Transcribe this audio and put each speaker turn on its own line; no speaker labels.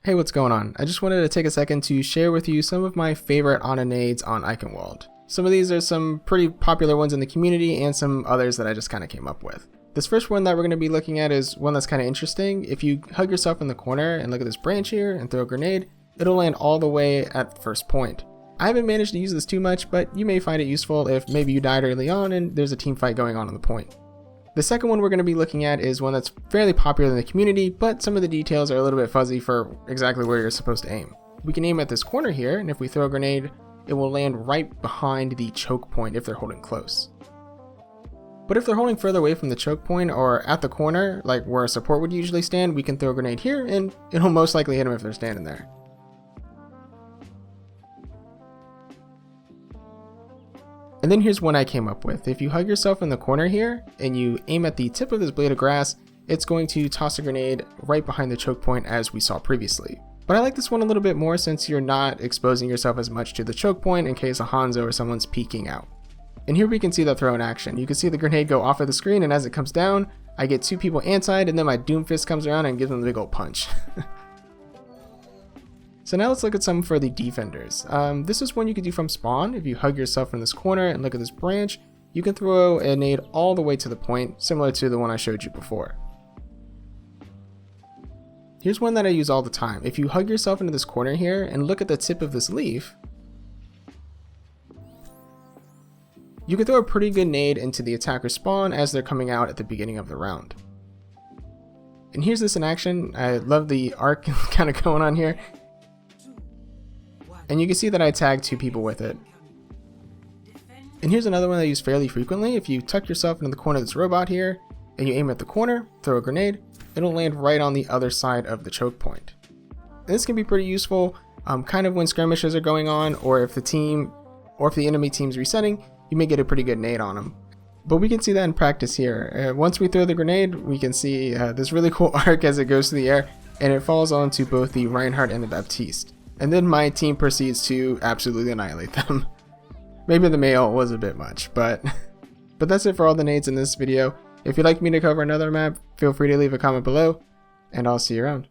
Hey, what's going on? I just wanted to take a second to share with you some of my favorite nades on Eichenwalde. Some of these are some pretty popular ones in the community and some others that I just kind of came up with. This first one that we're going to be looking at is one that's kind of interesting. If you hug yourself in the corner and look at this branch here and throw a grenade, it'll land all the way at the first point. I haven't managed to use this too much, but you may find it useful if maybe you died early on and there's a team fight going on the point. The second one we're going to be looking at is one that's fairly popular in the community, but some of the details are a little bit fuzzy for exactly where you're supposed to aim. We can aim at this corner here, and if we throw a grenade, it will land right behind the choke point if they're holding close. But if they're holding further away from the choke point or at the corner, like where a support would usually stand, we can throw a grenade here and it'll most likely hit them if they're standing there. And then here's one I came up with. If you hug yourself in the corner here and you aim at the tip of this blade of grass, it's going to toss a grenade right behind the choke point as we saw previously. But I like this one a little bit more since you're not exposing yourself as much to the choke point in case a Hanzo or someone's peeking out. And here we can see the throw in action. You can see the grenade go off of the screen, and as it comes down, I get two people anti-side, and then my Doom Fist comes around and gives them a big old punch. So now let's look at some for the defenders. This is one you can do from spawn. If you hug yourself in this corner and look at this branch, you can throw a nade all the way to the point, similar to the one I showed you before. Here's one that I use all the time. If you hug yourself into this corner here and look at the tip of this leaf, you can throw a pretty good nade into the attacker spawn as they're coming out at the beginning of the round. And here's this in action. I love the arc kind of going on here. And you can see that I tagged two people with it. And here's another one that I use fairly frequently. If you tuck yourself into the corner of this robot here, and you aim at the corner, throw a grenade, it'll land right on the other side of the choke point. And this can be pretty useful, kind of when skirmishes are going on, or if the enemy team's resetting, you may get a pretty good nade on them. But we can see that in practice here. Once we throw the grenade, we can see this really cool arc as it goes through the air, and it falls onto both the Reinhardt and the Baptiste. And then my team proceeds to absolutely annihilate them. Maybe the male was a bit much, but that's it for all the nades in this video. If you'd like me to cover another map, feel free to leave a comment below, and I'll see you around.